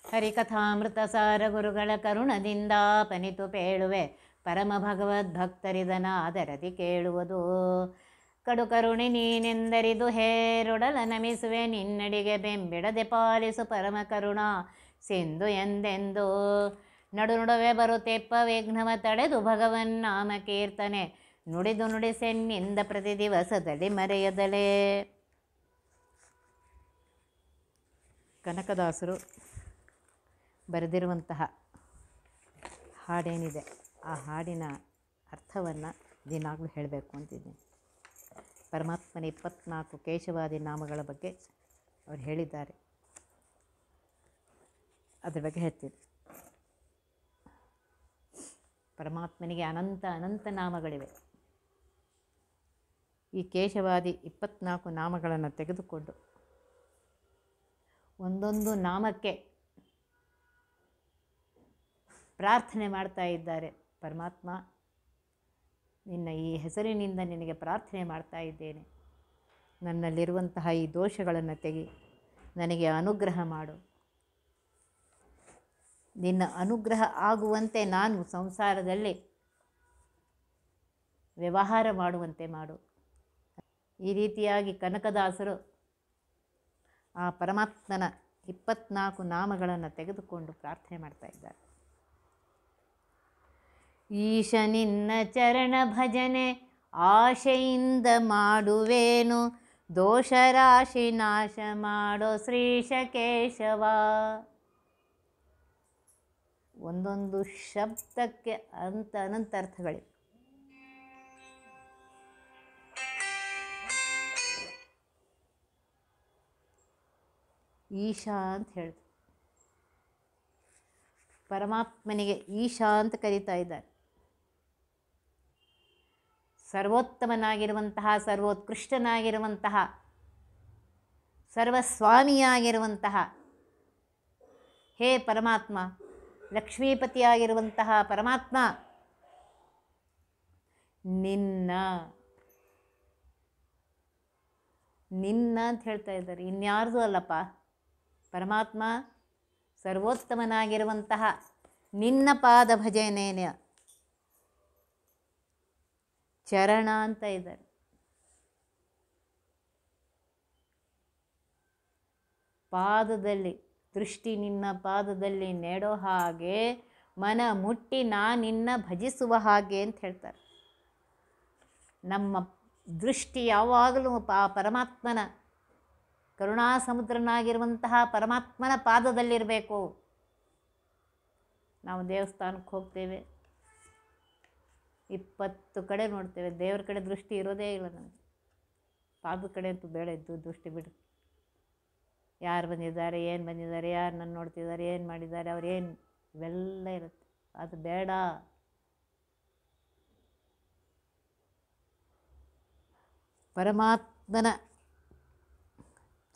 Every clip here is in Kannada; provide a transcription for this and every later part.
ಹರಿಕಥಾಮೃತ ಸಾರ ಗುರುಗಳ ಕರುಣದಿಂದ ಪನಿತು ಪೇಳುವೆ ಪರಮ ಭಗವದ್ಭಕ್ತರಿದನಾದರದಿ ಕೇಳುವುದು. ಕಡು ಕರುಣೆ ನೀನೆಂದರಿದು ಹೇರೊಡಲ ನಮಿಸುವೆ ನಿನ್ನಡಿಗೆ ಬೆಂಬಿಡದೆ ಪಾಲಿಸು ಪರಮ ಕರುಣಾ ಸಿಂಧು ಎಂದೆಂದು. ನಡು ನುಡವೆ ಬರುತ್ತೆಪ್ಪ ವಿಘ್ನವ ತಡೆದು ಭಗವನ್ ನಾಮ ಕೀರ್ತನೆ ನುಡಿದು ನುಡಿಸೆನ್ನಿಂದ ಪ್ರತಿ ದಿವಸದಲ್ಲಿ ಮರೆಯದಲೇ. ಕನಕದಾಸರು ಬರೆದಿರುವಂತಹ ಹಾಡೇನಿದೆ ಆ ಹಾಡಿನ ಅರ್ಥವನ್ನು ದಿನಾಗಲೂ ಹೇಳಬೇಕು ಅಂತಿದ್ದೀನಿ. ಪರಮಾತ್ಮನ 24 ಕೇಶವಾದಿ ನಾಮಗಳ ಬಗ್ಗೆ ಅವರು ಹೇಳಿದ್ದಾರೆ. ಅದ್ರ ಬಗ್ಗೆ ಹೇಳ್ತೀನಿ. ಪರಮಾತ್ಮನಿಗೆ ಅನಂತ ಅನಂತ ನಾಮಗಳಿವೆ. ಈ ಕೇಶವಾದಿ 24 ನಾಮಗಳನ್ನು ತೆಗೆದುಕೊಂಡು ಒಂದೊಂದು ನಾಮಕ್ಕೆ ಪ್ರಾರ್ಥನೆ ಮಾಡ್ತಾ ಇದ್ದಾರೆ. ಪರಮಾತ್ಮ, ನಿನ್ನ ಈ ಹೆಸರಿನಿಂದ ನಿನಗೆ ಪ್ರಾರ್ಥನೆ ಮಾಡ್ತಾ ಇದ್ದೇನೆ. ನನ್ನಲ್ಲಿರುವಂತಹ ಈ ದೋಷಗಳನ್ನು ತೆಗಿ, ನನಗೆ ಅನುಗ್ರಹ ಮಾಡು. ನಿನ್ನ ಅನುಗ್ರಹ ಆಗುವಂತೆ ನಾನು ಸಂಸಾರದಲ್ಲಿ ವ್ಯವಹಾರ ಮಾಡುವಂತೆ ಮಾಡು. ಈ ರೀತಿಯಾಗಿ ಕನಕದಾಸರು ಆ ಪರಮಾತ್ಮನ 24 ನಾಮಗಳನ್ನು ತೆಗೆದುಕೊಂಡು ಪ್ರಾರ್ಥನೆ ಮಾಡ್ತಾ ಇದ್ದಾರೆ. ಈಶ ನಿನ್ನ ಚರಣ ಭಜನೆ ಆಶೆಯಿಂದ ಮಾಡುವೇನು, ದೋಷರಾಶಿ ನಾಶ ಮಾಡೋ ಶ್ರೀಶ ಕೇಶವ. ಒಂದೊಂದು ಶಬ್ದಕ್ಕೆ ಅನಂತ ಅರ್ಥಗಳಿವೆ. ಈಶಾ ಅಂತ ಹೇಳಿದ್ರು. ಪರಮಾತ್ಮನಿಗೆ ಈಶಾ ಅಂತ ಕರೀತಾ ಇದ್ದಾರೆ. ಸರ್ವೋತ್ತಮನಾಗಿರುವಂತಹ, ಸರ್ವೋತ್ಕೃಷ್ಟನಾಗಿರುವಂತಹ, ಸರ್ವಸ್ವಾಮಿಯಾಗಿರುವಂತಹ ಹೇ ಪರಮಾತ್ಮ, ಲಕ್ಷ್ಮೀಪತಿಯಾಗಿರುವಂತಹ ಪರಮಾತ್ಮ, ನಿನ್ನ ಅಂತ ಹೇಳ್ತಾ ಇದ್ದಾರೆ. ಇನ್ಯಾರ್ದು ಅಲ್ಲಪ್ಪ, ಪರಮಾತ್ಮ ಸರ್ವೋತ್ತಮನಾಗಿರುವಂತಹ ನಿನ್ನ ಪಾದ ಭಜನೆಯ ಚರಣ ಅಂತ ಇದ್ದಾರೆ. ಪಾದದಲ್ಲಿ ದೃಷ್ಟಿ ನಿನ್ನ ಪಾದದಲ್ಲಿ ನೆಡೋ ಹಾಗೆ ಮನ ಮುಟ್ಟಿ ನಿನ್ನ ಭಜಿಸುವ ಹಾಗೆ ಅಂತ ಹೇಳ್ತಾರೆ. ನಮ್ಮ ದೃಷ್ಟಿ ಯಾವಾಗಲೂ ಪರಮಾತ್ಮನ ಕರುಣಾ ಸಮುದ್ರನಾಗಿರುವಂತಹ ಪರಮಾತ್ಮನ ಪಾದದಲ್ಲಿರಬೇಕು. ನಾವು ದೇವಸ್ಥಾನಕ್ಕೆ ಹೋಗ್ತೇವೆ, 20 ಕಡೆ ನೋಡ್ತೇವೆ, ದೇವ್ರ ಕಡೆ ದೃಷ್ಟಿ ಇರೋದೇ ಇಲ್ಲ ನಮಗೆ. ಪಾದದ ಕಡೆ ಅಂತೂ ಬೇಡ, ಇದ್ದು ದೃಷ್ಟಿ ಬಿಡು. ಯಾರು ಬಂದಿದ್ದಾರೆ, ಏನು ಬಂದಿದ್ದಾರೆ, ಯಾರು ನನ್ನ ನೋಡ್ತಿದ್ದಾರೆ, ಏನು ಮಾಡಿದ್ದಾರೆ, ಅವ್ರೇನು, ಇವೆಲ್ಲ ಇರುತ್ತೆ. ಅದು ಬೇಡ. ಪರಮಾತ್ಮನ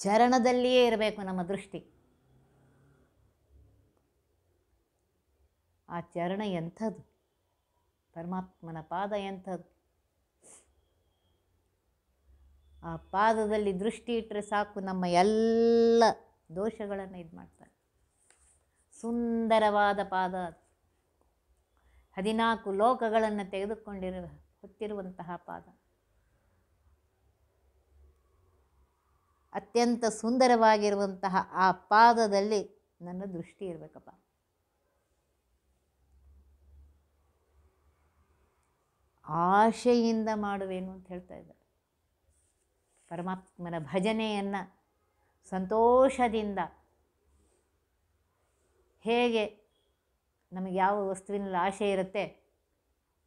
ಚರಣದಲ್ಲಿಯೇ ಇರಬೇಕು ನಮ್ಮ ದೃಷ್ಟಿ. ಆ ಚರಣ ಎಂಥದ್ದು, ಪರಮಾತ್ಮನ ಪಾದ ಎಂಥದ್ದು. ಆ ಪಾದದಲ್ಲಿ ದೃಷ್ಟಿ ಇಟ್ಟರೆ ಸಾಕು, ನಮ್ಮ ಎಲ್ಲ ದೋಷಗಳನ್ನು ಇದು ಮಾಡ್ತಾರೆ. ಸುಂದರವಾದ ಪಾದ, 14 ಲೋಕಗಳನ್ನು ಹೊತ್ತಿರುವಂತಹ ಪಾದ. ಅತ್ಯಂತ ಸುಂದರವಾಗಿರುವಂತಹ ಆ ಪಾದದಲ್ಲಿ ನನ್ನ ದೃಷ್ಟಿ ಇರಬೇಕಪ್ಪ. ಆಶೆಯಿಂದ ಮಾಡುವೇನು ಅಂತ ಹೇಳ್ತಾ ಇದ್ದಾರೆ. ಪರಮಾತ್ಮನ ಭಜನೆಯನ್ನು ಸಂತೋಷದಿಂದ, ಹೇಗೆ ನಮಗೆ ಯಾವ ವಸ್ತುವಿನಲ್ಲಿ ಆಸೆ ಇರುತ್ತೆ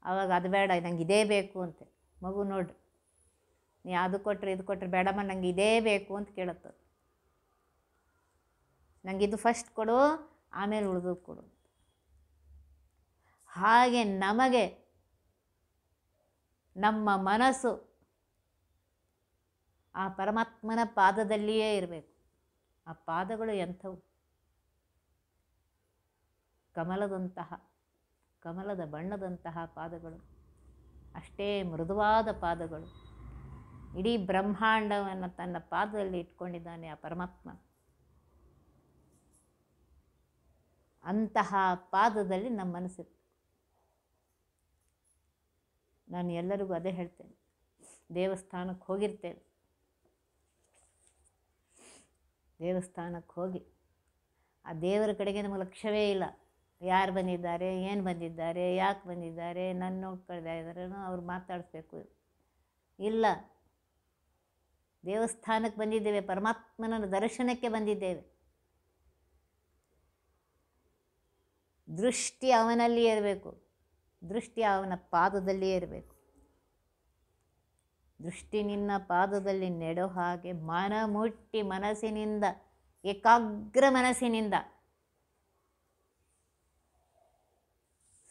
ಆವಾಗ ಅದು ಬೇಡ, ನಂಗೆ ಇದೇ ಬೇಕು ಅಂತೆ. ಮಗು ನೋಡ್ರಿ, ನೀ ಅದು ಕೊಟ್ಟರೆ ಇದು ಕೊಟ್ಟರೆ ಬೇಡಮ್ಮ, ನಂಗೆ ಇದೇ ಬೇಕು ಅಂತ ಕೇಳುತ್ತದೆ. ನಂಗೆ ಇದು ಫಸ್ಟ್ ಕೊಡು, ಆಮೇಲೆ ಉಳಿದು ಕೊಡು. ಹಾಗೆ ನಮಗೆ ನಮ್ಮ ಮನಸ್ಸು ಆ ಪರಮಾತ್ಮನ ಪಾದದಲ್ಲಿಯೇ ಇರಬೇಕು. ಆ ಪಾದಗಳು ಎಂಥವು, ಕಮಲದ ಬಣ್ಣದಂತಹ ಪಾದಗಳು, ಅಷ್ಟೇ ಮೃದುವಾದ ಪಾದಗಳು. ಇಡೀ ಬ್ರಹ್ಮಾಂಡವನ್ನು ತನ್ನ ಪಾದದಲ್ಲಿ ಇಟ್ಕೊಂಡಿದ್ದಾನೆ ಆ ಪರಮಾತ್ಮ. ಅಂತಹ ಪಾದದಲ್ಲಿ ನಮ್ಮ ಮನಸ್ಸಿತ್ತು. ನಾನು ಎಲ್ಲರಿಗೂ ಅದೇ ಹೇಳ್ತೇನೆ, ದೇವಸ್ಥಾನಕ್ಕೆ ಹೋಗಿರ್ತೇವೆ, ದೇವಸ್ಥಾನಕ್ಕೆ ಹೋಗಿ ಆ ದೇವರ ಕಡೆಗೆ ನಮಗೆ ಲಕ್ಷ್ಯವೇ ಇಲ್ಲ. ಯಾರು ಬಂದಿದ್ದಾರೆ, ಏನು ಬಂದಿದ್ದಾರೆ, ಯಾಕೆ ಬಂದಿದ್ದಾರೆ, ನನ್ನ ನೋಡ್ಕೊಳ್ತಾ ಇದ್ದಾರೆ, ಅವ್ರು ಮಾತಾಡಿಸ್ಬೇಕು ಇಲ್ಲ. ದೇವಸ್ಥಾನಕ್ಕೆ ಬಂದಿದ್ದೇವೆ, ಪರಮಾತ್ಮನ ದರ್ಶನಕ್ಕೆ ಬಂದಿದ್ದೇವೆ. ದೃಷ್ಟಿ ಅವನಲ್ಲಿಯೇ ಇರಬೇಕು, ದೃಷ್ಟಿ ಅವನ ಪಾದದಲ್ಲಿಯೇ ಇರಬೇಕು. ದೃಷ್ಟಿ ನಿನ್ನ ಪಾದದಲ್ಲಿ ನೆಡೋ ಹಾಗೆ ಮನ ಮುಟ್ಟಿ ಮನಸ್ಸಿನಿಂದ, ಏಕಾಗ್ರ ಮನಸ್ಸಿನಿಂದ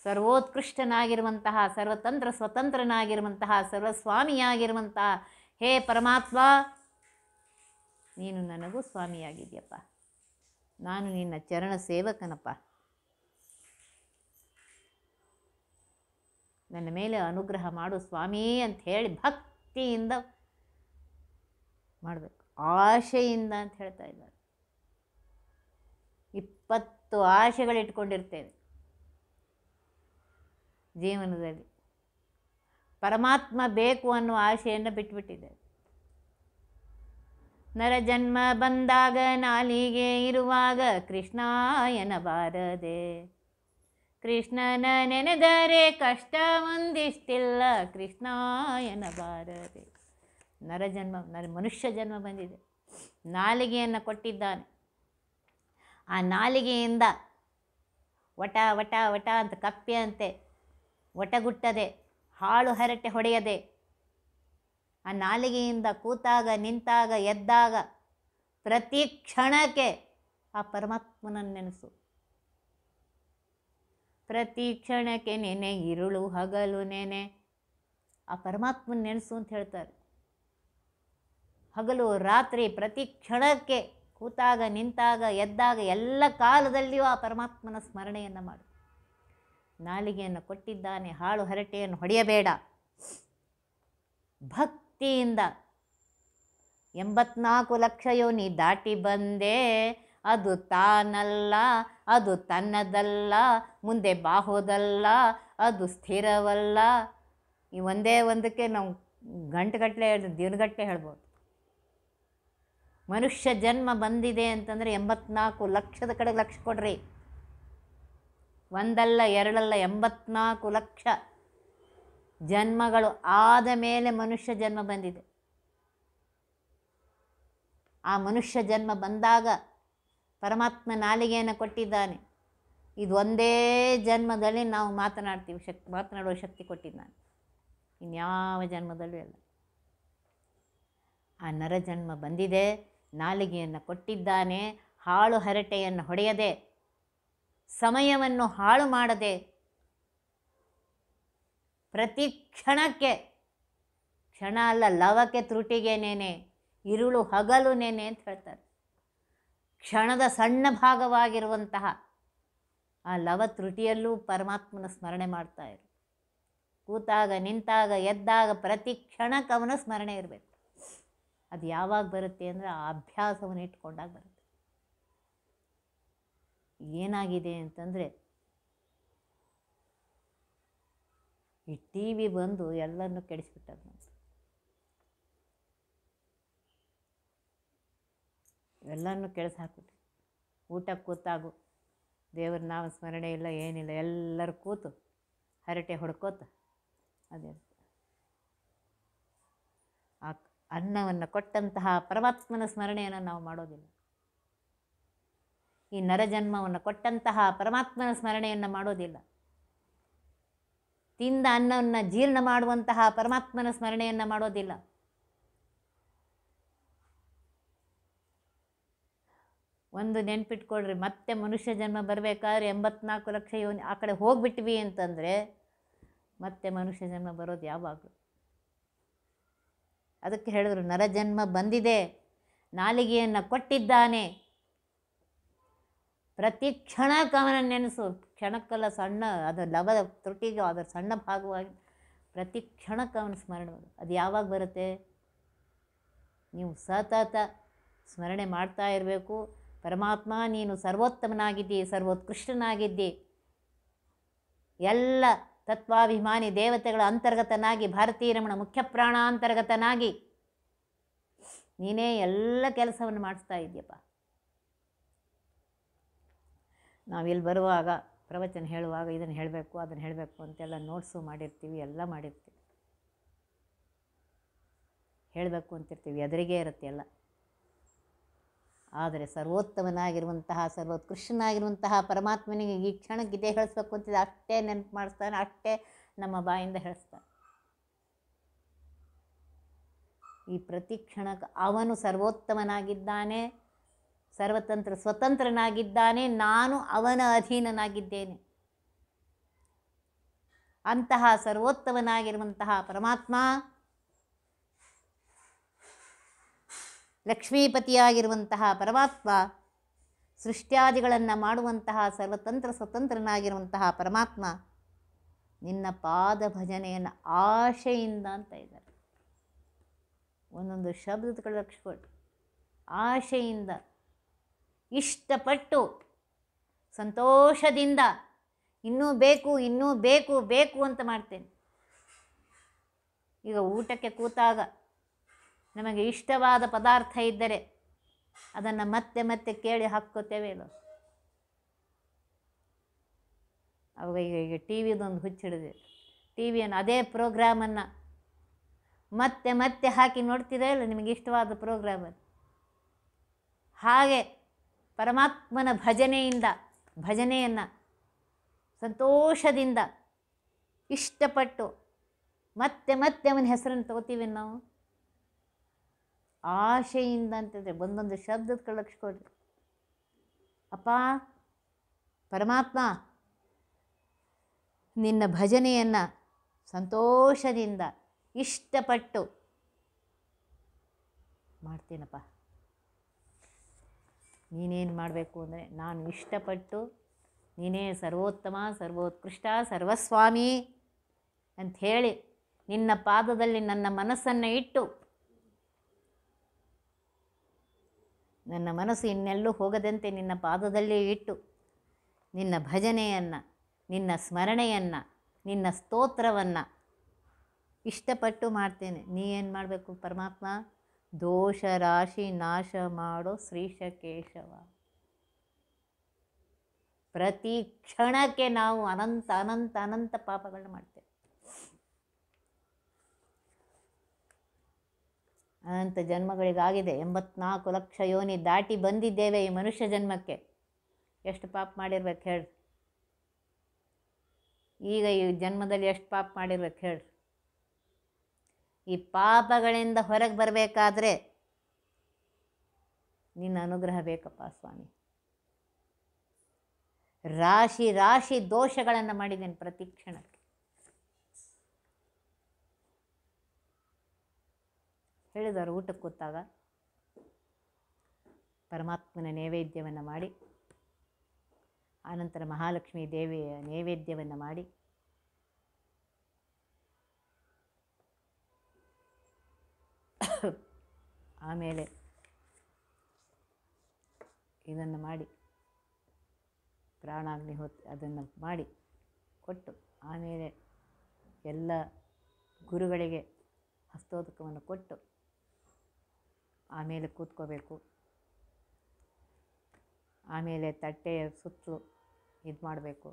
ಸರ್ವೋತ್ಕೃಷ್ಟನಾಗಿರುವಂತಹ, ಸರ್ವತಂತ್ರ ಸ್ವತಂತ್ರನಾಗಿರುವಂತಹ, ಸರ್ವಸ್ವಾಮಿಯಾಗಿರುವಂತಹ ಹೇ ಪರಮಾತ್ಮ, ನೀನು ನನಗೂ ಸ್ವಾಮಿಯಾಗಿದ್ಯಪ್ಪ, ನಾನು ನಿನ್ನ ಚರಣ ಸೇವಕನಪ್ಪ, ನನ್ನ ಮೇಲೆ ಅನುಗ್ರಹ ಮಾಡು ಸ್ವಾಮಿ ಅಂತ ಹೇಳಿ ಭಕ್ತಿಯಿಂದ ಮಾಡಬೇಕು, ಆಶೆಯಿಂದ ಅಂತ ಹೇಳ್ತಾ ಇದ್ದಾರೆ. 20 ಆಶೆಗಳಿಟ್ಕೊಂಡಿರ್ತೇವೆ ಜೀವನದಲ್ಲಿ. ಪರಮಾತ್ಮ ಬೇಕು ಅನ್ನುವ ಆಶೆಯನ್ನು ಬಿಟ್ಬಿಟ್ಟಿದ್ದೇವೆ. ನರಜನ್ಮ ಬಂದಾಗ ನಾಲಿಗೆ ಇರುವಾಗ ಕೃಷ್ಣ ಎನ್ನಬಾರದೆ, ಕೃಷ್ಣನ ನೆನೆದರೆ ಕಷ್ಟ ಒಂದಿಷ್ಟಿಲ್ಲ, ಕೃಷ್ಣ ಎನ್ನಬಾರದೆ. ನರಜನ್ಮ, ಮನುಷ್ಯ ಜನ್ಮ ಬಂದಿದೆ, ನಾಲಿಗೆಯನ್ನು ಕೊಟ್ಟಿದ್ದಾನೆ. ಆ ನಾಲಿಗೆಯಿಂದ ವಟ ವಟ ವಟ ಅಂತ ಕಪ್ಪೆಯಂತೆ ಒಟಗುಟ್ಟದೆ, ಹಾಳು ಹರಟೆ ಹೊಡೆಯದೆ, ಆ ನಾಲಿಗೆಯಿಂದ ಕೂತಾಗ, ನಿಂತಾಗ, ಎದ್ದಾಗ ಪ್ರತಿ ಕ್ಷಣಕ್ಕೆ ಆ ಪರಮಾತ್ಮನನ್ನು ನೆನೆಸು. ಪ್ರತಿ ಕ್ಷಣಕ್ಕೆ ನೆನೆ, ಇರುಳು ಹಗಲು ನೆನೆ, ಆ ಪರಮಾತ್ಮನ ನೆನೆಸು ಅಂತ ಹೇಳ್ತಾರೆ. ಹಗಲು ರಾತ್ರಿ ಪ್ರತಿ ಕ್ಷಣಕ್ಕೆ ಕೂತಾಗ, ನಿಂತಾಗ, ಎದ್ದಾಗ, ಎಲ್ಲ ಕಾಲದಲ್ಲಿಯೂ ಆ ಪರಮಾತ್ಮನ ಸ್ಮರಣೆಯನ್ನು ಮಾಡು. ನಾಲಿಗೆಯನ್ನು ಕೊಟ್ಟಿದ್ದಾನೆ, ಹಾಳು ಹರಟೆಯನ್ನು ಹೊಡೆಯಬೇಡ. ಭಕ್ತಿಯಿಂದ 84 ಲಕ್ಷ ಯೋನಿ ದಾಟಿ ಬಂದೆ, ಅದು ತಾನಲ್ಲ, ಅದು ತನ್ನದಲ್ಲ, ಮುಂದೆ ಬಾಹೋದಲ್ಲ, ಅದು ಸ್ಥಿರವಲ್ಲ. ಈ ಒಂದೇ ಒಂದಕ್ಕೆ ನಾವು ಗಂಟೆಗಟ್ಟಲೆ, ದಿನಗಟ್ಟಲೆ ಹೇಳ್ಬೋದು. ಮನುಷ್ಯ ಜನ್ಮ ಬಂದಿದೆ ಅಂತಂದರೆ 84 ಲಕ್ಷದ ಕಡೆಗೆ ಲಕ್ಷ ಕೊಡ್ರಿ. ಒಂದಲ್ಲ ಎರಡಲ್ಲ, 84 ಲಕ್ಷ ಜನ್ಮಗಳು ಆದ ಮೇಲೆ ಮನುಷ್ಯ ಜನ್ಮ ಬಂದಿದೆ. ಆ ಮನುಷ್ಯ ಜನ್ಮ ಬಂದಾಗ ಪರಮಾತ್ಮ ನಾಲಿಗೆಯನ್ನು ಕೊಟ್ಟಿದ್ದಾನೆ. ಇದು ಒಂದೇ ಜನ್ಮದಲ್ಲಿ ನಾವು ಮಾತನಾಡ್ತೀವಿ, ಮಾತನಾಡುವ ಶಕ್ತಿ ಕೊಟ್ಟಿದ್ದಾನೆ, ಇನ್ಯಾವ ಜನ್ಮದಲ್ಲೂ ಇಲ್ಲ. ಆ ನರಜನ್ಮ ಬಂದಿದೆ, ನಾಲಿಗೆಯನ್ನು ಕೊಟ್ಟಿದ್ದಾನೆ, ಹಾಳು ಹರಟೆಯನ್ನು ಹೊಡೆಯದೆ, ಸಮಯವನ್ನು ಹಾಳು ಮಾಡದೆ, ಪ್ರತಿ ಕ್ಷಣಕ್ಕೆ, ಕ್ಷಣ ಅಲ್ಲ ಲವಕ್ಕೆ ತ್ರುಟಿಗೆ ನೆನೆ, ಇರುಳು ಹಗಲು ನೆನೆ ಅಂತ ಹೇಳ್ತಾರೆ. ಕ್ಷಣದ ಸಣ್ಣ ಭಾಗವಾಗಿರುವಂತಹ ಆ ಲವ ತ್ರುಟಿಯಲ್ಲೂ ಪರಮಾತ್ಮನ ಸ್ಮರಣೆ ಮಾಡ್ತಾ ಇರು. ಕೂತಾಗ, ನಿಂತಾಗ, ಎದ್ದಾಗ ಪ್ರತಿ ಕ್ಷಣಕ್ಕೆ ಅವನ ಸ್ಮರಣೆ ಇರಬೇಕು. ಅದು ಯಾವಾಗ ಬರುತ್ತೆ ಅಂದರೆ ಆ ಅಭ್ಯಾಸವನ್ನು ಇಟ್ಕೊಂಡಾಗ ಬರುತ್ತೆ. ಏನಾಗಿದೆ ಅಂತಂದರೆ ಈ ಟಿ ವಿ ಬಂದು ಎಲ್ಲನೂ ಕೆಡಿಸ್ಬಿಟ್ಟದು. ಎಲ್ಲನೂ ಕೆಡಿಸಿ ಹಾಕ್ಬಿಟ್ಟು, ಊಟಕ್ಕೆ ಕೂತಾಗು ದೇವ್ರ ನಾಮ ಸ್ಮರಣೆ ಇಲ್ಲ, ಏನಿಲ್ಲ, ಎಲ್ಲರೂ ಕೂತು ಹರಟೆ ಹೊಡ್ಕೋತ ಅದೇ ಆ ಅನ್ನವನ್ನು ಕೊಟ್ಟಂತಹ ಪರಮಾತ್ಮನ ಸ್ಮರಣೆಯನ್ನು ನಾವು ಮಾಡೋದಿಲ್ಲ. ಈ ನರಜನ್ಮವನ್ನು ಕೊಟ್ಟಂತಹ ಪರಮಾತ್ಮನ ಸ್ಮರಣೆಯನ್ನು ಮಾಡೋದಿಲ್ಲ. ತಿಂದ ಅನ್ನವನ್ನು ಜೀರ್ಣ ಮಾಡುವಂತಹ ಪರಮಾತ್ಮನ ಸ್ಮರಣೆಯನ್ನು ಮಾಡೋದಿಲ್ಲ. ಒಂದು ನೆನ್ಪಿಟ್ಕೊಳ್ರಿ, ಮತ್ತೆ ಮನುಷ್ಯ ಜನ್ಮ ಬರಬೇಕಾದ್ರೆ 84 ಲಕ್ಷ ಯೋನಿ ಆ ಕಡೆ ಹೋಗ್ಬಿಟ್ವಿ ಅಂತಂದರೆ ಮತ್ತೆ ಮನುಷ್ಯ ಜನ್ಮ ಬರೋದು ಯಾವಾಗಲೂ. ಅದಕ್ಕೆ ಹೇಳಿದ್ರು, ನರಜನ್ಮ ಬಂದಿದೆ, ನಾಲಿಗೆಯನ್ನು ಕೊಟ್ಟಿದ್ದಾನೆ, ಪ್ರತಿ ಕ್ಷಣಕ್ಕೆ ಅವನನ್ನು ನೆನೆಸು. ಕ್ಷಣಕ್ಕೆಲ್ಲ ಸಣ್ಣ, ಅದು ಲವದ ತ್ರುಟಿಗೆ ಅದರ ಸಣ್ಣ ಭಾಗವಾಗಿ ಪ್ರತಿ ಕ್ಷಣಕ್ಕೆ ಅವನ ಸ್ಮರಣೆ. ಅದು ಯಾವಾಗ ಬರುತ್ತೆ? ನೀವು ಸತತ ಸ್ಮರಣೆ ಮಾಡ್ತಾ ಇರಬೇಕು. ಪರಮಾತ್ಮ ನೀನು ಸರ್ವೋತ್ತಮನಾಗಿದ್ದಿ, ಸರ್ವೋತ್ಕೃಷ್ಟನಾಗಿದ್ದಿ. ಎಲ್ಲ ತತ್ವಾಭಿಮಾನಿ ದೇವತೆಗಳ ಅಂತರ್ಗತನಾಗಿ, ಭಾರತೀ ರಮಣ ಮುಖ್ಯ ಪ್ರಾಣಾಂತರ್ಗತನಾಗಿ ನೀನೇ ಎಲ್ಲ ಕೆಲಸವನ್ನು ಮಾಡಿಸ್ತಾ ಇದ್ದೀಯಪ್ಪ. ನಾವಿಲ್ಲಿ ಬರುವಾಗ ಪ್ರವಚನ ಹೇಳುವಾಗ ಇದನ್ನು ಹೇಳಬೇಕು ಅದನ್ನು ಹೇಳಬೇಕು ಅಂತೆಲ್ಲ ನೋಟ್ಸು ಮಾಡಿರ್ತೀವಿ, ಎಲ್ಲ ಮಾಡಿರ್ತೀವಿ, ಹೇಳಬೇಕು ಅಂತಿರ್ತೀವಿ, ಎದುರಿಗೆ ಇರುತ್ತೆ ಎಲ್ಲ. ಆದರೆ ಸರ್ವೋತ್ತಮನಾಗಿರುವಂತಹ, ಸರ್ವೋತ್ಕೃಷ್ಟನಾಗಿರುವಂತಹ ಪರಮಾತ್ಮನಿಗೆ ಈ ಕ್ಷಣಕ್ಕೆ ಇದೇ ಹೇಳಿಸ್ಬೇಕು ಅಂತಿದೆ, ಅಷ್ಟೇ ನೆನಪು ಮಾಡಿಸ್ತಾನೆ, ಅಷ್ಟೇ ನಮ್ಮ ಬಾಯಿಂದ ಹೇಳಿಸ್ತಾನೆ. ಈ ಪ್ರತಿ ಕ್ಷಣಕ್ಕೆ ಅವನು ಸರ್ವೋತ್ತಮನಾಗಿದ್ದಾನೆ, ಸರ್ವತಂತ್ರ ಸ್ವತಂತ್ರನಾಗಿದ್ದಾನೆ, ನಾನು ಅವನ ಅಧೀನನಾಗಿದ್ದೇನೆ. ಅಂತಹ ಸರ್ವೋತ್ತಮನಾಗಿರುವಂತಹ ಪರಮಾತ್ಮ, ಲಕ್ಷ್ಮೀಪತಿಯಾಗಿರುವಂತಹ ಪರಮಾತ್ಮ, ಸೃಷ್ಟ್ಯಾದಿಗಳನ್ನು ಮಾಡುವಂತಹ ಸರ್ವತಂತ್ರ ಸ್ವತಂತ್ರನಾಗಿರುವಂತಹ ಪರಮಾತ್ಮ, ನಿನ್ನ ಪಾದ ಭಜನೆಯನ್ನು ಆಶೆಯಿಂದ ಅಂತ ಇದ್ದಾರೆ. ಒಂದೊಂದು ಶಬ್ದಗಳು ಲಕ್ಷಕೊಟ್ಟು ಆಶೆಯಿಂದ, ಇಷ್ಟಪಟ್ಟು, ಸಂತೋಷದಿಂದ ಇನ್ನೂ ಬೇಕು ಇನ್ನೂ ಬೇಕು ಬೇಕು ಅಂತ ಮಾಡ್ತೇನೆ. ಈಗ ಊಟಕ್ಕೆ ಕೂತಾಗ ನಮಗೆ ಇಷ್ಟವಾದ ಪದಾರ್ಥ ಇದ್ದರೆ ಅದನ್ನು ಮತ್ತೆ ಮತ್ತೆ ಕೇಳಿ ಹಾಕ್ಕೋತೇವೆ ಇಲ್ಲ. ಅವಾಗ ಈಗ ಟಿ ವಿದೊಂದು ಹುಚ್ಚಿಡಿದೆ, ಟಿ ವಿಯನ್ನು ಅದೇ ಪ್ರೋಗ್ರಾಮನ್ನು ಮತ್ತೆ ಮತ್ತೆ ಹಾಕಿ ನೋಡ್ತೀರಾ ಇಲ್ಲ ನಿಮಗೆ ಇಷ್ಟವಾದ ಪ್ರೋಗ್ರಾಮನ್ನು. ಹಾಗೆ ಪರಮಾತ್ಮನ ಭಜನೆಯನ್ನು ಸಂತೋಷದಿಂದ ಇಷ್ಟಪಟ್ಟು ಮತ್ತೆ ಮತ್ತೆ ಅವನ ಹೆಸರನ್ನು ತಗೋತೀವಿ ನಾವು. ಆಶೆಯಿಂದ ಅಂತಿದ್ರೆ ಒಂದೊಂದು ಶಬ್ದದ ಲಕ್ಷಕೊಡ್ರಿ. ಅಪ್ಪ ಪರಮಾತ್ಮ, ನಿನ್ನ ಭಜನೆಯನ್ನು ಸಂತೋಷದಿಂದ ಇಷ್ಟಪಟ್ಟು ಮಾಡ್ತೀನಪ್ಪ. ನೀನೇನು ಮಾಡಬೇಕು ಅಂದರೆ, ನಾನು ಇಷ್ಟಪಟ್ಟು ನೀನೇ ಸರ್ವೋತ್ತಮ, ಸರ್ವೋತ್ಕೃಷ್ಟ, ಸರ್ವಸ್ವಾಮಿ ಅಂಥೇಳಿ ನಿನ್ನ ಪಾದದಲ್ಲಿ ನನ್ನ ಮನಸ್ಸನ್ನು ಇಟ್ಟು, ನನ್ನ ಮನಸ್ಸು ಇನ್ನೆಲ್ಲೂ ಹೋಗದಂತೆ ನಿನ್ನ ಪಾದದಲ್ಲೇ ಇಟ್ಟು ನಿನ್ನ ಭಜನೆಯನ್ನು, ನಿನ್ನ ಸ್ಮರಣೆಯನ್ನು, ನಿನ್ನ ಸ್ತೋತ್ರವನ್ನು ಇಷ್ಟಪಟ್ಟು ಮಾಡ್ತೇನೆ. ನೀ ಏನು ಮಾಡಬೇಕು ಪರಮಾತ್ಮ? ದೋಷ ರಾಶಿ ನಾಶ ಮಾಡೋ ಶ್ರೀಶ ಕೇಶವ. ಪ್ರತಿ ಕ್ಷಣಕ್ಕೆ ನಾವು ಅನಂತ ಅನಂತ ಅನಂತ ಪಾಪಗಳನ್ನ ಮಾಡ್ತೇವೆ. ಅನಂತ ಜನ್ಮಗಳಿಗಾಗಿದೆ, 84 ಲಕ್ಷ ಯೋನಿ ದಾಟಿ ಬಂದಿದ್ದೇವೆ ಈ ಮನುಷ್ಯ ಜನ್ಮಕ್ಕೆ. ಎಷ್ಟು ಪಾಪ ಮಾಡಿರ್ಬೇಕು ಹೇಳ್ರಿ? ಈಗ ಈ ಜನ್ಮದಲ್ಲಿ ಎಷ್ಟು ಪಾಪ ಮಾಡಿರ್ಬೇಕು ಹೇಳ್ರಿ? ಈ ಪಾಪಗಳಿಂದ ಹೊರಗೆ ಬರಬೇಕಾದ್ರೆ ನಿನ್ನ ಅನುಗ್ರಹ ಬೇಕಪ್ಪ ಸ್ವಾಮಿ. ರಾಶಿ ರಾಶಿ ದೋಷಗಳನ್ನು ಮಾಡಿದ್ದೇನೆ ಪ್ರತಿ ಕ್ಷಣಕ್ಕೆ. ಹೇಳಿದವರು ಊಟಕ್ಕೆ ಕೂತಾಗ ಪರಮಾತ್ಮನ ನೈವೇದ್ಯವನ್ನು ಮಾಡಿ, ಆನಂತರ ಮಹಾಲಕ್ಷ್ಮೀ ದೇವಿಯ ನೈವೇದ್ಯವನ್ನು ಮಾಡಿ, ಆಮೇಲೆ ಇದನ್ನು ಮಾಡಿ ಪ್ರಾಣಾಗ್ನಿಹೋತ್ರ ಅದನ್ನು ಮಾಡಿ ಕೊಟ್ಟು, ಆಮೇಲೆ ಎಲ್ಲ ಗುರುಗಳಿಗೆ ಹಸ್ತೋದಕವನ್ನು ಕೊಟ್ಟು ಆಮೇಲೆ ಕೂತ್ಕೋಬೇಕು. ಆಮೇಲೆ ತಟ್ಟೆಯ ಸುತ್ತಲೂ ಇದು ಮಾಡಬೇಕು,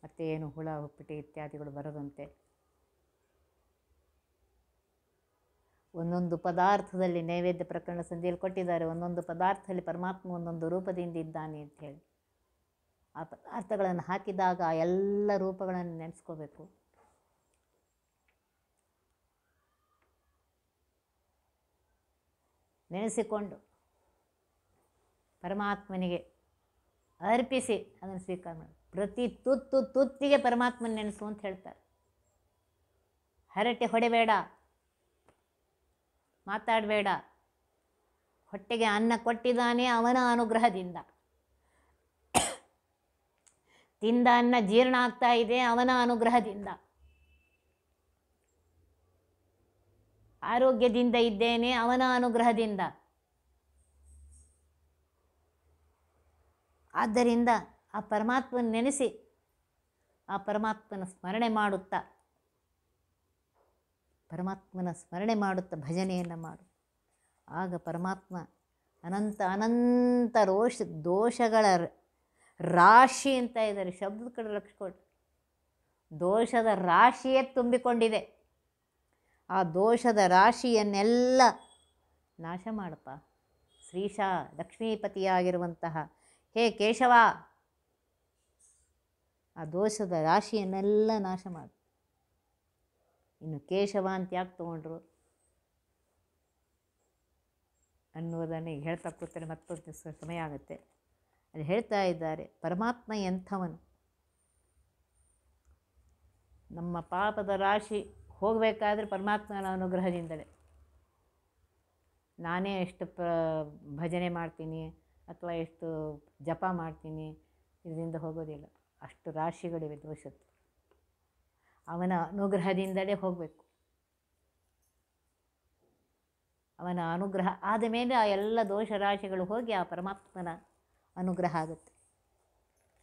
ಮತ್ತು ಏನು ಹುಳ ಹುಪ್ಪಟೆ ಇತ್ಯಾದಿಗಳು ಬರದಂತೆ. ಒಂದೊಂದು ಪದಾರ್ಥದಲ್ಲಿ ನೈವೇದ್ಯ ಪ್ರಕರಣ ಸಂಧಿಯಲ್ಲಿ ಕೊಟ್ಟಿದ್ದಾರೆ, ಒಂದೊಂದು ಪದಾರ್ಥದಲ್ಲಿ ಪರಮಾತ್ಮ ಒಂದೊಂದು ರೂಪದಿಂದ ಇದ್ದಾನೆ ಅಂಥೇಳಿ. ಆ ಪದಾರ್ಥಗಳನ್ನು ಹಾಕಿದಾಗ ಆ ಎಲ್ಲ ರೂಪಗಳನ್ನು ನೆನೆಸ್ಕೋಬೇಕು. ನೆನೆಸಿಕೊಂಡು ಪರಮಾತ್ಮನಿಗೆ ಅರ್ಪಿಸಿ ಅದನ್ನು ಸ್ವೀಕಾರ ಮಾಡಿ. ಪ್ರತಿ ತುತ್ತಿಗೆ ಪರಮಾತ್ಮನ ನೆನೆಸು ಅಂತ ಹೇಳ್ತಾರೆ. ಹರಟೆ ಹೊಡೆಬೇಡ, ಮಾತಾಡಬೇಡ. ಹೊಟ್ಟೆಗೆ ಅನ್ನ ಕೊಟ್ಟಿದ್ದಾನೆ ಅವನ ಅನುಗ್ರಹದಿಂದ. ತಿಂದ ಅನ್ನ ಜೀರ್ಣ ಆಗ್ತಾ ಇದೆ ಅವನ ಅನುಗ್ರಹದಿಂದ. ಆರೋಗ್ಯದಿಂದ ಇದ್ದೇನೆ ಅವನ ಅನುಗ್ರಹದಿಂದ. ಆದ್ದರಿಂದ ಆ ಪರಮಾತ್ಮನ ನೆನೆಸಿ ಆ ಪರಮಾತ್ಮನ ಸ್ಮರಣೆ ಮಾಡುತ್ತಾ ಭಜನೆಯನ್ನು ಮಾಡು. ಆಗ ಪರಮಾತ್ಮ ಅನಂತ ಅನಂತ ದೋಷಗಳ ರಾಶಿ ಅಂತ ಇದ್ದಾರೆ. ಶಬ್ದದ ಕಡೆ ಲಕ್ಷ್ಯ ಕೊಟ್ಟು, ದೋಷದ ರಾಶಿಯೇ ತುಂಬಿಕೊಂಡಿದೆ. ಆ ದೋಷದ ರಾಶಿಯನ್ನೆಲ್ಲ ನಾಶ ಮಾಡಪ್ಪ ಶ್ರೀಶ ಲಕ್ಷ್ಮೀಪತಿಯಾಗಿರುವಂತಹ ಹೇ ಕೇಶವ, ಆ ದೋಷದ ರಾಶಿಯನ್ನೆಲ್ಲ ನಾಶ ಮಾಡು. ಇನ್ನು ಕೇಶವ ಅಂತ ಯಾಕೆ ತೊಗೊಂಡ್ರು ಅನ್ನುವುದನ್ನು ಈಗ ಹೇಳ್ತಾ ಕೂತ್ರೆ ಮತ್ತೊಂದು ಸಮಯ ಆಗುತ್ತೆ. ಅಲ್ಲಿ ಹೇಳ್ತಾ ಇದ್ದಾರೆ, ಪರಮಾತ್ಮ ಎಂಥವನು, ನಮ್ಮ ಪಾಪದ ರಾಶಿ ಹೋಗಬೇಕಾದ್ರೆ ಪರಮಾತ್ಮನ ಅನುಗ್ರಹದಿಂದಲೇ. ನಾನೇ ಎಷ್ಟು ಭಜನೆ ಮಾಡ್ತೀನಿ ಅಥವಾ ಎಷ್ಟು ಜಪ ಮಾಡ್ತೀನಿ, ಇದರಿಂದ ಹೋಗೋದಿಲ್ಲ. ಅಷ್ಟು ರಾಶಿಗಳಿವೆ ದೋಷದ್ದು. ಅವನ ಅನುಗ್ರಹದಿಂದಲೇ ಹೋಗಬೇಕು. ಅವನ ಅನುಗ್ರಹ ಆದ ಮೇಲೆ ಆ ಎಲ್ಲ ದೋಷ ರಾಶಿಗಳು ಹೋಗಿ ಆ ಪರಮಾತ್ಮನ ಅನುಗ್ರಹ ಆಗುತ್ತೆ.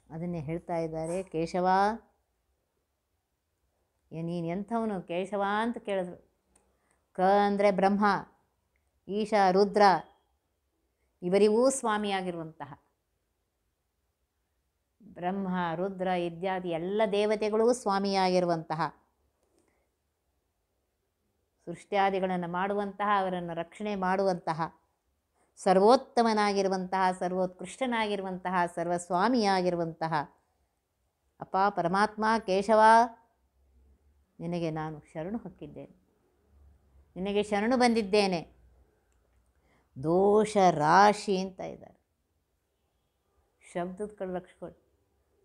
ಅದನ್ನೇ ಹೇಳ್ತಾ ಇದ್ದಾರೆ, ಕೇಶವ ನೀನು ಎಂಥವನು ಕೇಶವ ಅಂತ ಕೇಳಿದ್ರು. ಕ ಅಂದರೆ ಬ್ರಹ್ಮ, ಈಶ ರುದ್ರ ಇವರಿಗೂ ಸ್ವಾಮಿಯಾಗಿರುವಂತಹ ಬ್ರಹ್ಮ ರುದ್ರ ಇತ್ಯಾದಿ ಎಲ್ಲ ದೇವತೆಗಳಿಗೂ ಸ್ವಾಮಿಯಾಗಿರುವಂತಹ, ಸೃಷ್ಟ್ಯಾದಿಗಳನ್ನು ಮಾಡುವಂತಹ, ಅವರನ್ನು ರಕ್ಷಣೆ ಮಾಡುವಂತಹ, ಸರ್ವೋತ್ತಮನಾಗಿರುವಂತಹ, ಸರ್ವೋತ್ಕೃಷ್ಟನಾಗಿರುವಂತಹ, ಸರ್ವಸ್ವಾಮಿಯಾಗಿರುವಂತಹ ಅಪ್ಪ ಪರಮಾತ್ಮ ಕೇಶವ, ನಿನಗೆ ನಾನು ಶರಣು ಹೊಕ್ಕಿದ್ದೇನೆ, ನಿನಗೆ ಶರಣು ಬಂದಿದ್ದೇನೆ. ದೋಷ ರಾಶಿ ಅಂತ ಇದ್ದಾರೆ. ಶಬ್ದದ ಕಡೆ ಲಕ್ಷ್ಯ ಕೊಡಿ.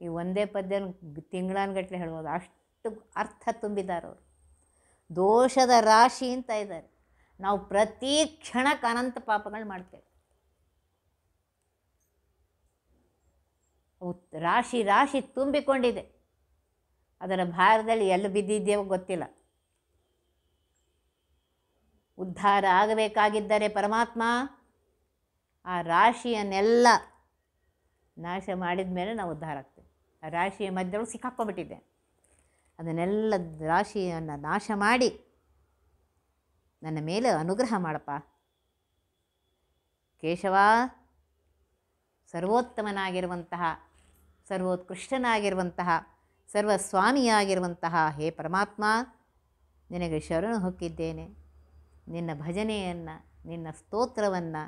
ಈ ಒಂದೇ ಪದ್ಯ ತಿಂಗಳಾನ್ಗಟ್ಟಲೆ ಹೇಳ್ಬೋದು, ಅಷ್ಟು ಅರ್ಥ ತುಂಬಿದ್ದಾರೆ ಅವರು. ದೋಷದ ರಾಶಿ ಅಂತ ಇದ್ದಾರೆ. ನಾವು ಪ್ರತಿ ಕ್ಷಣಕ್ಕೆ ಅನಂತ ಪಾಪಗಳು ಮಾಡ್ತೇವೆ. ರಾಶಿ ರಾಶಿ ತುಂಬಿಕೊಂಡಿದೆ. ಅದರ ಭಾರದಲ್ಲಿ ಎಲ್ಲಿ ಬಿದ್ದಿದ್ದೇವೋ ಗೊತ್ತಿಲ್ಲ. ಉದ್ಧಾರ ಆಗಬೇಕಾಗಿದ್ದರೆ ಪರಮಾತ್ಮ ಆ ರಾಶಿಯನ್ನೆಲ್ಲ ನಾಶ ಮಾಡಿದ ಮೇಲೆ ನಾವು ಉದ್ಧಾರ ಆಗ್ತೇವೆ. ಆ ರಾಶಿಯ ಮಧ್ಯದೊಳಗೆ ಸಿಕ್ಕಾಕ್ಕೊಂಡ್ಬಿಟ್ಟಿದ್ದೆ. ಅದನ್ನೆಲ್ಲ ರಾಶಿಯನ್ನು ನಾಶ ಮಾಡಿ ನನ್ನ ಮೇಲೆ ಅನುಗ್ರಹ ಮಾಡಪ್ಪ ಕೇಶವ. ಸರ್ವೋತ್ತಮನಾಗಿರುವಂತಹ, ಸರ್ವೋತ್ಕೃಷ್ಟನಾಗಿರುವಂತಹ, ಸರ್ವಸ್ವಾಮಿಯಾಗಿರುವಂತಹ ಹೇ ಪರಮಾತ್ಮ, ನಿನಗೆ ಶರಣು ಹೊಕ್ಕಿದ್ದೇನೆ. ನಿನ್ನ ಭಜನೆಯನ್ನು, ನಿನ್ನ ಸ್ತೋತ್ರವನ್ನು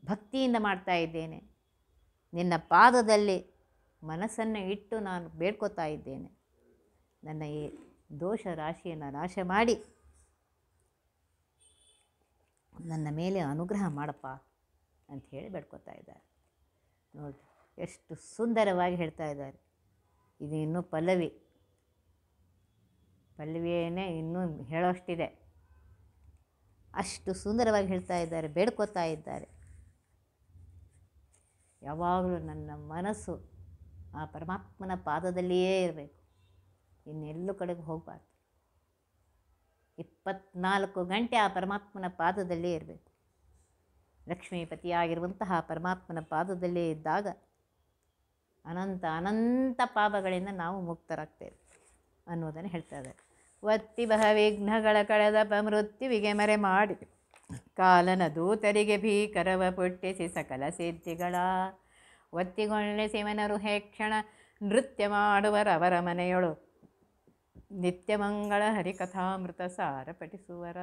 ಭಕ್ತಿಯಿಂದ ಮಾಡ್ತಾ ಇದ್ದೇನೆ. ನಿನ್ನ ಪಾದದಲ್ಲಿ ಮನಸ್ಸನ್ನು ಇಟ್ಟು ನಾನು ಬೇಡ್ಕೋತಾ ಇದ್ದೇನೆ. ನನ್ನ ಈ ದೋಷ ರಾಶಿಯನ್ನು ನಾಶ ಮಾಡಿ ನನ್ನ ಮೇಲೆ ಅನುಗ್ರಹ ಮಾಡಪ್ಪ ಅಂತ ಹೇಳಿ ಬೇಡ್ಕೋತಾ ಇದ್ದಾರೆ. ನೋಡಿ ಎಷ್ಟು ಸುಂದರವಾಗಿ ಹೇಳ್ತಾ ಇದ್ದಾರೆ. ಇದು ಇನ್ನೂ ಪಲ್ಲವಿಯೇ ಇನ್ನೂ ಹೇಳೋಷ್ಟಿದೆ. ಅಷ್ಟು ಸುಂದರವಾಗಿ ಹೇಳ್ತಾ ಇದ್ದಾರೆ, ಬೇಡ್ಕೋತಾ ಇದ್ದಾರೆ. ಯಾವಾಗಲೂ ನನ್ನ ಮನಸ್ಸು ಆ ಪರಮಾತ್ಮನ ಪಾದದಲ್ಲಿಯೇ ಇರಬೇಕು, ಇನ್ನೆಲ್ಲೂ ಕಡೆಗೆ ಹೋಗಬಾರ್ದು. 24 ಗಂಟೆ ಆ ಪರಮಾತ್ಮನ ಪಾದದಲ್ಲೇ ಇರಬೇಕು. ಲಕ್ಷ್ಮೀಪತಿಯಾಗಿರುವಂತಹ ಪರಮಾತ್ಮನ ಪಾದದಲ್ಲೇ ಇದ್ದಾಗ ಅನಂತ ಅನಂತ ಪಾಪಗಳಿಂದ ನಾವು ಮುಕ್ತರಾಗ್ತೇವೆ ಅನ್ನೋದನ್ನು ಹೇಳ್ತಾ ಇದ್ದಾರೆ. ಒತ್ತಿ ಬಹ ವಿಘ್ನಗಳ ಕಳೆದ ಮೃತ್ಯುವಿಗೆ ಮರೆ ಮಾಡಿ ಕಾಲನ ದೂತರಿಗೆ ಭೀಕರವ ಪುಟ್ಟಿಸಿ ಸಕಲ ಸಿದ್ಧಿಗಳ ಒತ್ತಿಗೊಳ್ಳೆ ಶಿವನರು ಹೇಕ್ಷಣ ನೃತ್ಯ ಮಾಡುವರವರ ಮನೆಯೊಳು ನಿತ್ಯ ಮಂಗಳ ಹರಿಕಥಾಮೃತ ಸಾರ ಪಠಿಸುವರ.